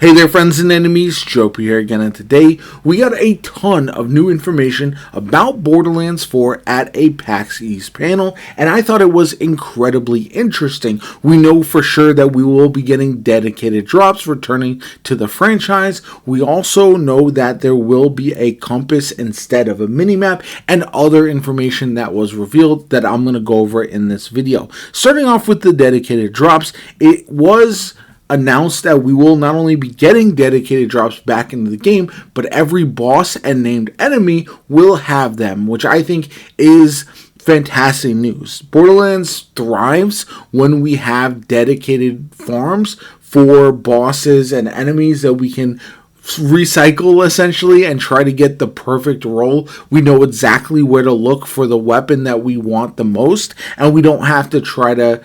Hey there friends and enemies, JoPa here again, and today we got a ton of new information about Borderlands 4 at a PaxEast panel, and I thought it was incredibly interesting. We know for sure that we will be getting dedicated drops returning to the franchise. We also know that there will be a compass instead of a minimap, and other information that was revealed that I'm going to go over in this video. Starting off with the dedicated drops, it was announced that we will not only be getting dedicated drops back into the game, but every boss and named enemy will have them, which I think is fantastic news. Borderlands thrives when we have dedicated farms for bosses and enemies that we can recycle essentially and try to get the perfect roll. We know exactly where to look for the weapon that we want the most, and we don't have to try to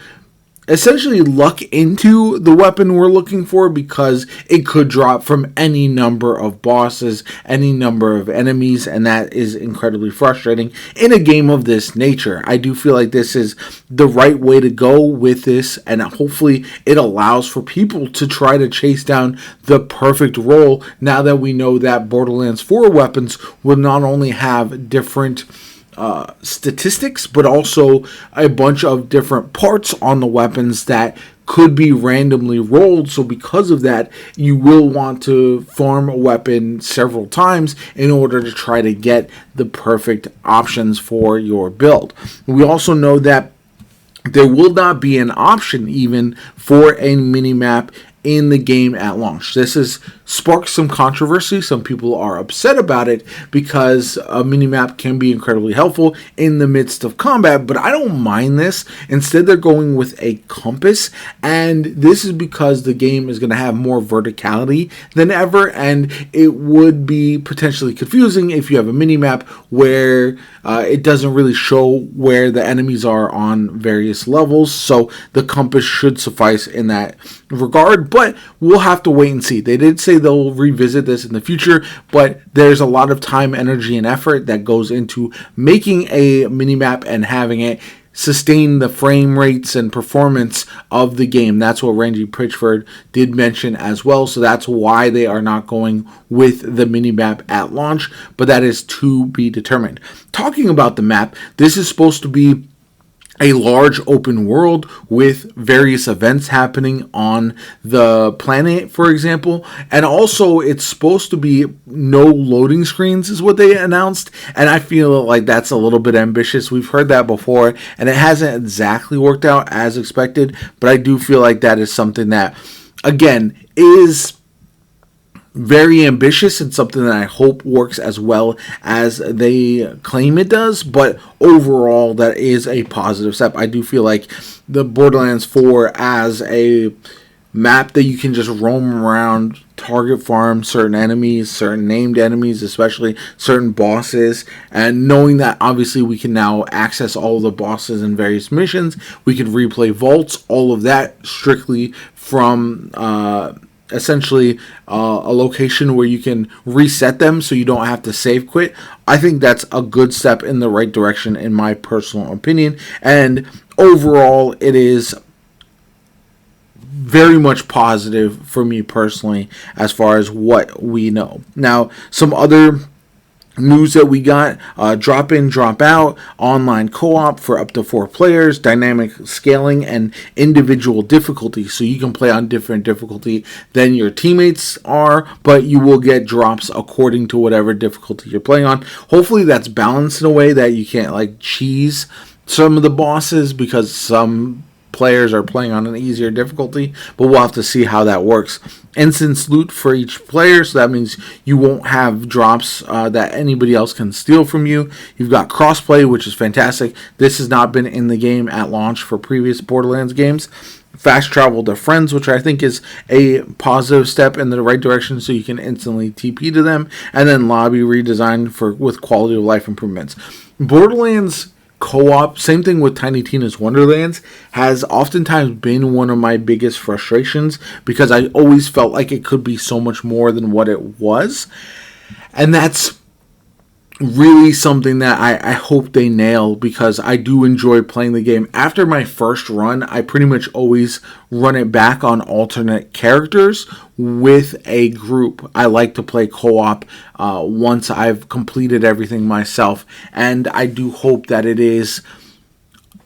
essentially luck into the weapon we're looking for, because it could drop from any number of bosses, any number of enemies, and that is incredibly frustrating in a game of this nature. I do feel like this is the right way to go with this, and hopefully it allows for people to try to chase down the perfect roll now that we know that Borderlands 4 weapons will not only have different statistics, but also a bunch of different parts on the weapons that could be randomly rolled. So because of that, you will want to farm a weapon several times in order to try to get the perfect options for your build. We also know that there will not be an option even for a minimap in the game at launch. This has sparked some controversy. Some people are upset about it because a minimap can be incredibly helpful in the midst of combat, but I don't mind this. Instead, they're going with a compass, and this is because the game is going to have more verticality than ever, and it would be potentially confusing if you have a minimap where it doesn't really show where the enemies are on various levels. So the compass should suffice in that regard, but we'll have to wait and see. They did say they'll revisit this in the future, but there's a lot of time, energy, and effort that goes into making a minimap and having it sustain the frame rates and performance of the game. That's what Randy Pritchford did mention as well, so that's why they are not going with the minimap at launch, but that is to be determined. Talking about the map, this is supposed to be a large open world with various events happening on the planet, for example. And also, it's supposed to be no loading screens is what they announced. And I feel like that's a little bit ambitious. We've heard that before, and it hasn't exactly worked out as expected. But I do feel like that is something that, again, is very ambitious and something that I hope works as well as they claim it does, but overall that is a positive step. I do feel like the Borderlands 4 as a map that you can just roam around, target farm certain enemies, certain named enemies, especially certain bosses, and knowing that obviously we can now access all the bosses in various missions, we can replay vaults, all of that strictly from essentially a location where you can reset them so you don't have to save quit. I think that's a good step in the right direction in my personal opinion, and overall it is very much positive for me personally as far as what we know. Now, some other news that we got: drop in, drop out, online co-op for up to 4 players, dynamic scaling, and individual difficulty. So you can play on different difficulty than your teammates are, but you will get drops according to whatever difficulty you're playing on. Hopefully that's balanced in a way that you can't like cheese some of the bosses because some players are playing on an easier difficulty, but we'll have to see how that works. Instance loot for each player, so that means you won't have drops that anybody else can steal from you. You've got crossplay, which is fantastic. This has not been in the game at launch for previous Borderlands games. Fast travel to friends, which I think is a positive step in the right direction, so you can instantly TP to them. And then lobby redesign with quality of life improvements. Borderlands co-op, same thing with Tiny Tina's Wonderlands, has oftentimes been one of my biggest frustrations because I always felt like it could be so much more than what it was. And that's really something that I hope they nail, because I do enjoy playing the game. After my first run, I pretty much always run it back on alternate characters with a group. I like to play co-op once I've completed everything myself, and I do hope that it is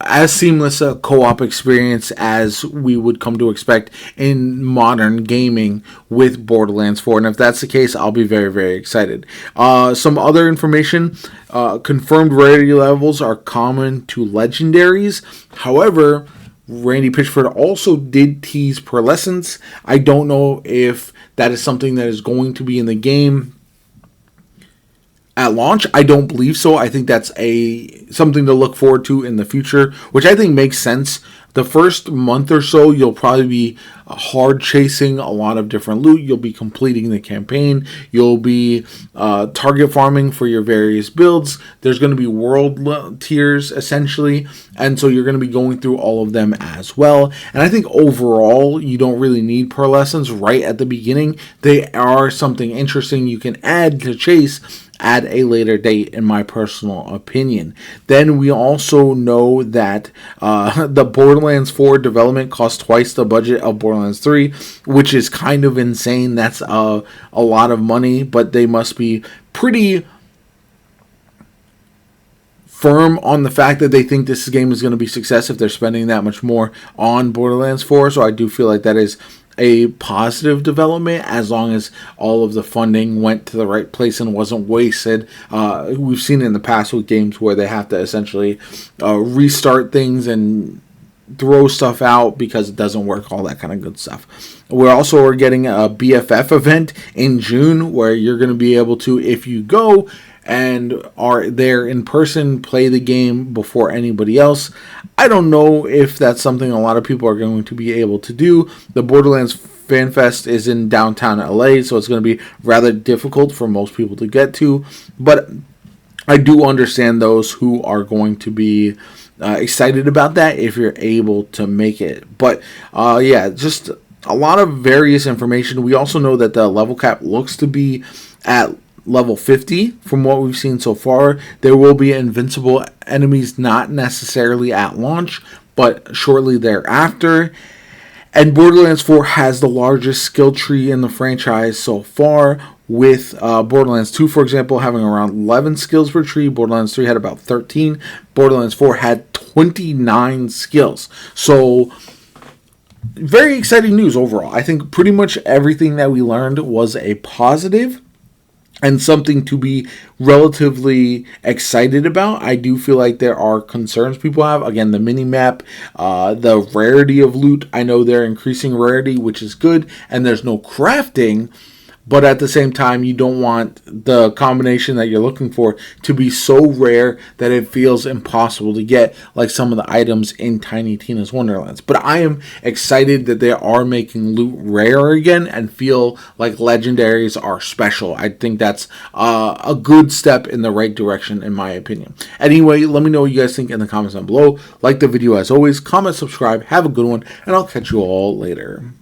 as seamless a co-op experience as we would come to expect in modern gaming with Borderlands 4. And if that's the case, I'll be very, very excited. Some other information. Confirmed rarity levels are common to legendaries. However, Randy Pitchford also did tease Pearlescence. I don't know if that is something that is going to be in the game at launch. I don't believe so. I think that's something to look forward to in the future, which I think makes sense. The first month or so, you'll probably be hard chasing a lot of different loot. You'll be completing the campaign. You'll be target farming for your various builds. There's going to be world tiers, essentially, and so you're going to be going through all of them as well. And I think overall, you don't really need Pearlescence right at the beginning. They are something interesting you can add to chase at a later date, in my personal opinion. Then we also know that the Borderlands 4 development cost twice the budget of Borderlands 3, which is kind of insane. That's a lot of money, but they must be pretty firm on the fact that they think this game is going to be a success if they're spending that much more on Borderlands 4. So I do feel like that is a positive development, as long as all of the funding went to the right place and wasn't wasted. We've seen it in the past with games where they have to essentially restart things and throw stuff out because it doesn't work, all that kind of good stuff. We're getting a BFF event in June where you're going to be able to, if you go and are there in person, play the game before anybody else. I don't know if that's something a lot of people are going to be able to do. The Borderlands Fan Fest is in downtown LA, so it's going to be rather difficult for most people to get to. But I do understand those who are going to be excited about that if you're able to make it. But yeah, just a lot of various information. We also know that the level cap looks to be at level 50 from what we've seen so far. There will be invincible enemies, not necessarily at launch, but shortly thereafter. And Borderlands 4 has the largest skill tree in the franchise so far, with Borderlands 2, for example, having around 11 skills per tree. Borderlands 3 had about 13. Borderlands 4 had 29 skills. So very exciting news overall. I think pretty much everything that we learned was a positive and something to be relatively excited about. I do feel like there are concerns people have. Again, the mini-map, the rarity of loot. I know they're increasing rarity, which is good, and there's no crafting. But at the same time, you don't want the combination that you're looking for to be so rare that it feels impossible to get, like some of the items in Tiny Tina's Wonderlands. But I am excited that they are making loot rare again and feel like legendaries are special. I think that's a good step in the right direction, in my opinion. Anyway, let me know what you guys think in the comments down below. Like the video as always, comment, subscribe, have a good one, and I'll catch you all later.